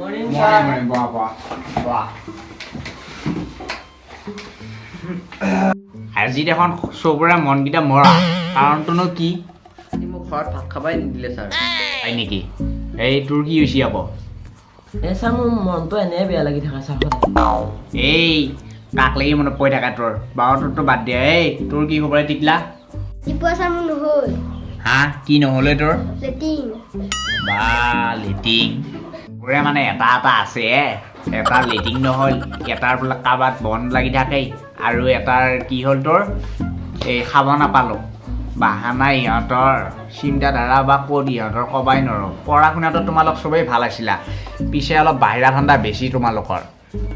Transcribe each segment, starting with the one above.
Morning, Morning, Papa. Wah. আজি দেখোন চবৰে মনকেইটা মৰা কাৰণটোনো কি আজি মোক ঘৰত ভাত খাবই নিদিলে ছাৰ। হয় নেকি এই তোৰ কি হৈছে আকৌ ছাৰ মোৰ মনটো এনেই বেয়া লাগি থাকে ছাৰ এই কাক লাগি মনত পৰি থাকা তোৰ বাৰটোতো বাদ দিয়া এই তোৰ কি খবৰ টিকলা পইচা মোৰ নহ'ল হা কি নহ'লে তোৰ লেটিং বা লেটিং মোৰে মানে এটা আছে এটাৰ লেটিং নহ'ল এটাৰ বোলে কাবাত বন্ধ লাগি থাকে আৰু এটাৰ কি হ'ল তোৰ এই খাব নাপালোঁ বাহানা ইহঁতৰ চিন্তাধাৰা বা ক'ত ইহঁতৰ ক'বাই নোৱাৰোঁ পঢ়া শুনাটো তোমালোক চবেই ভাল আছিলা পিছে অলপ বাহিৰা ঠাণ্ডা বেছি তোমালোকৰ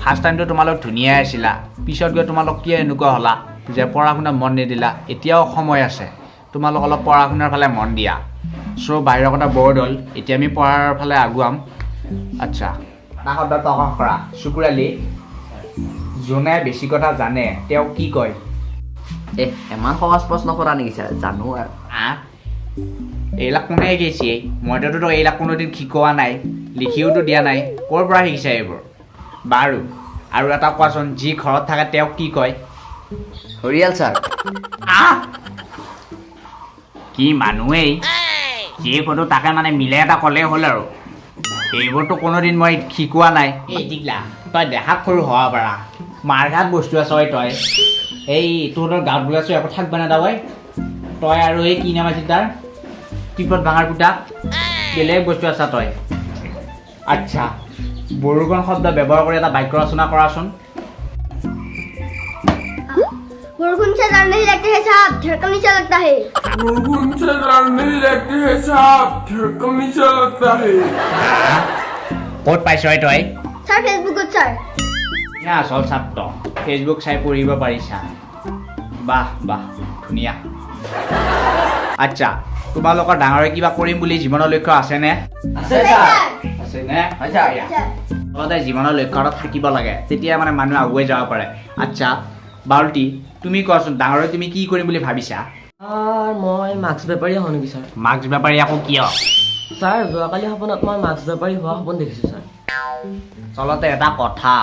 ফাৰ্ষ্ট টাইমটো তোমালোক ধুনীয়াই আছিলা পিছত গৈ তোমালোক কিয় এনেকুৱা হ'লা যে পঢ়া শুনাত মন নিদিলা এতিয়াও সময় আছে তোমালোক অলপ পঢ়া শুনাৰ ফালে মন দিয়া চ' বাহিৰৰ কথা বৰ্ড হ'ল এতিয়া আমি পঢ়াৰ ফালে আগুৱাম আচ্ছা এটা শব্দ প্ৰকাশ কৰা চুকুৰালি যোনে বেছি কথা জানে তেওঁ কি কয় ইমান সহজ প্ৰশ্ন কৰা নেকি ছাৰ জানো আৰু এইবিলাক কোনে শিকিছে মইতো তোক এইবিলাক কোনোদিন শিকোৱা নাই লিখিওতো দিয়া নাই ক'ৰ পৰা শিকিছে এইবোৰ বাৰু আৰু এটা কোৱাচোন যি ঘৰত থাকে তেওঁক কি কয় হৰিয়াল ছাৰ কি মানুহেই যি ক'তো তাকে মানে মিলাই এটা ক'লেই হ'ল আৰু এইবোৰতো কোনোদিন মই শিকোৱা নাই এই দিগলা তই দেখাত সৰু হ'ব পাৰা মাৰঘাট বস্তু আছ তই এই তহঁতৰ গাঁৱত বোলাছো একো থাকবা নাদাৱই তই আৰু এই কি নাম আছিল তাৰ টিপত ভাঙাৰ পুতাক বেলেগ বস্তু আছা তই আচ্ছা বড়োখন শব্দ ব্যৱহাৰ কৰি এটা বাক্য ৰচনা কৰাচোন बरखुन से डर नहीं लगते हैं साहब धड़कन नीचे लगता है बरखुन से डर नहीं लगते हैं साहब धड़कन नीचे लगता है ক'ত পাইছ তই सर फेसबुक सर আচল ছাত্ৰ ফেচবুক চাই পঢ়িব পাৰিছা বাহ বাহ ধুনীয়া আচ্ছা তোমালোকৰ ডাঙৰে কিবা কৰিম বুলি জীৱনৰ লক্ষ্য আছেনে আছে ছাৰ আছেনে আচ্ছা সদায় জীৱনৰ লক্ষ্য এটা থাকিব লাগে তেতিয়া মানে মানুহ আগুৱাই যাব পাৰে আচ্ছা বাউলটি তুমি কোৱাচোন ডাঙৰে তুমি কি কৰিম বুলি ভাবিছা মই মাস্ক বেপাৰী হওঁ নেকি ছাৰ মাস্ক বেপাৰী আকৌ কিয় ছাৰ যোৱাকালি সপোনত মই মাস্ক বেপাৰী হোৱা সপোন দেখিছোঁ ছাৰ আচলতে এটা কথা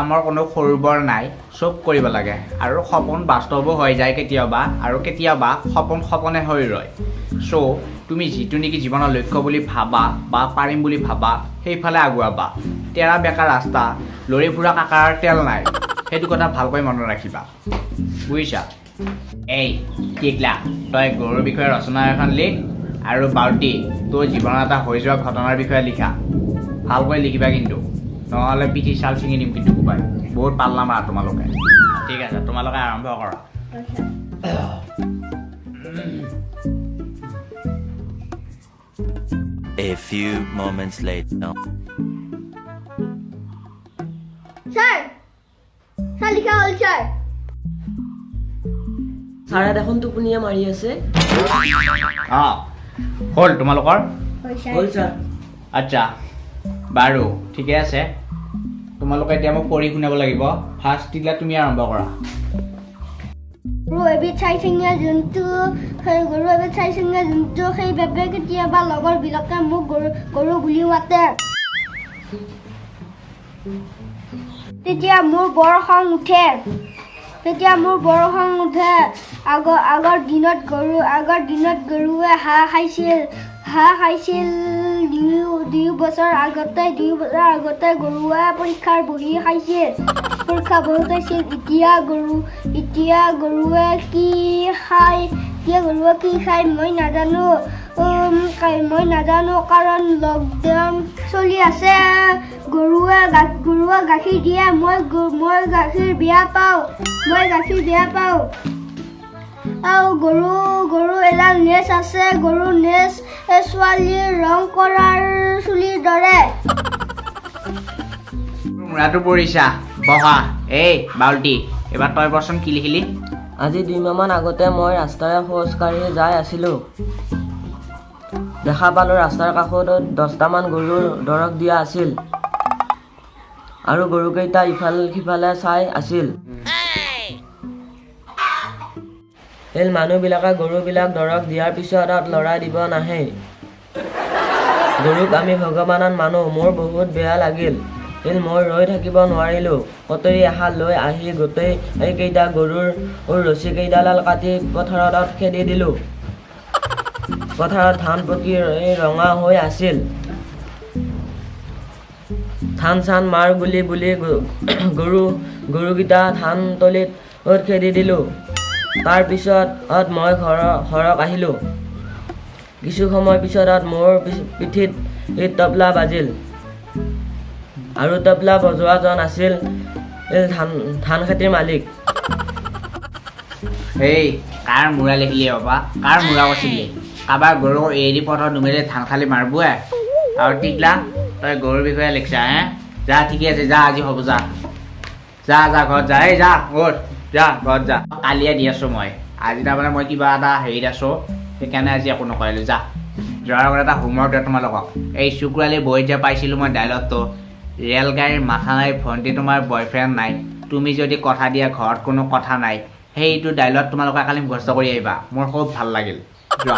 আমাৰ কোনো সৰু বৰ নাই চব কৰিব লাগে আৰু সপোন বাস্তৱো হৈ যায় কেতিয়াবা আৰু কেতিয়াবা সপোন সপোনে হৈ ৰয় চ' তুমি যিটো নেকি জীৱনৰ লক্ষ্য বুলি ভাবা বা পাৰিম বুলি ভাবা সেইফালে আগুৱাবা তেৰা বেকা ৰাস্তা লৰি ফুৰা কাকাৰ তেল নাই সেইটো কথা ভালকৈ মনত ৰাখিবা বুজিছা এই টিকলা তই গৰুৰ বিষয়ে ৰচনা এখন লিখ আৰু বাউটি তোৰ জীৱনৰ এটা হৈ যোৱা ঘটনাৰ বিষয়ে লিখা ভালকৈ লিখিবা কিন্তু নহ'লে পিঠি চাল ছিঙি দিম কিন্তু কোবাই বহুত পাল্লা মাৰা তোমালোকে ঠিক আছে তোমালোকে আৰম্ভ কৰা A few moments later. Sir sir लिखा होल सर ছাৰে দেখোন টোপনিয়ে মাৰি আছে অঁ হ'ল তোমালোকৰ হ'ল ছাৰ আচ্ছা বাৰু ঠিকে আছে তোমালোকে এতিয়া মোক পঢ়ি শুনাব লাগিব ফাৰ্ষ্ট টিকলা তুমি আৰম্ভ কৰা গৰু এবিধ চাৰিঠেঙীয়া জন্তু সেই গৰু এবিধ চাৰিঠেঙীয়া জন্তু সেইবাবে কেতিয়াবা লগৰবিলাকে মোক গৰু বুলি মাতে তেতিয়া মোৰ বৰ খং উঠে আগৰ দিনত গৰুৱে হাঁহ খাইছিল দুই বছৰ আগতে গৰুৱে পৰীক্ষাৰ বহি খাইছিল এতিয়া গৰুৱে কি খাই মই নাজানো কাৰণ লকডাউন চলি আছে গৰুৱে গাখীৰ দিয়ে মই গাখীৰ বেয়া পাওঁ আৰু গৰু এডাল নেচ আছে গৰু নেচ ছোৱালীৰ ৰং কৰাৰ চুলিৰ দৰে মূৰাটো পৰিছা বহা এই বাউলটি এবাৰ তই বচোন কি লিখিলি আজি 2 মাহমান আগতে মই ৰাস্তাৰে খোজ কাঢ়ি যাই আছিলোঁ দেখা পালোঁ ৰাস্তাৰ কাষত 10টামান গৰুৰ দৰক দিয়া আছিল আৰু গৰুকেইটা ইফালে সিফালে চাই আছিল মানুহবিলাকে গৰুবিলাক দৰক দিয়াৰ পিছত লৰাই দিব নাহে গৰুক আমি ভগৱানত মানো। মোৰ বহুত বেয়া লাগিল। মই ৰৈ থাকিব নোৱাৰিলোঁ। কটাৰী এহাল লৈ আহি গোটেই কেইটা গৰুৰ ৰছী কেইডাল কাটি পথাৰত খেদি দিলোঁ। পথাৰত ধান পকি ৰঙা হৈ আছিল। ধান চান মাৰ বুলি গৰুকেইটা ধান তলিত খেদি দিলোঁ। তাৰপিছত মই ঘৰত আহিলোঁ। কিছু সময় পিছত মোৰ পিঠিত তবলা বাজিল আৰু তবলা বজোৱাজন আছিল ধান খেতিৰ মালিক। এই কাৰ মূৰা লিখিলি বাবা? কাৰ মূৰা কৈছিলি? কাৰোবাৰ গৰু এৰি পথত নুমেলি ধান খালি মাৰবই। আৰু টিকলা তই গৰুৰ বিষয়ে লিখছা হে? যা ঠিকে আছে, যা আজি হ'ব, যা যা যা ঘৰত যা। এই যা ঘৰত যা, ঘৰত যা। কালিয়ে দি আছোঁ মই। আজি তাৰমানে মই কিবা এটা হেৰিত আছোঁ, সেইকাৰণে আজি একো নকৰিলোঁ। যা যোৱাৰ আগত এটা হোমৱৰ্ক দিয়া তোমালোকক। এই শুক্ৰালি বহীত যে পাইছিলোঁ মই ডাইলগটো, ৰেলগাড়ীৰ মাথা নাই ভণ্টি তোমাৰ বয়ফ্ৰেণ্ড নাই, তুমি যদি কথা দিয়া ঘৰত কোনো কথা নাই, সেইটো ডাইলগ তোমালোকে কালি মুখস্থ কৰি আহিবা। মোৰ খুব ভাল লাগিল। যোৱা।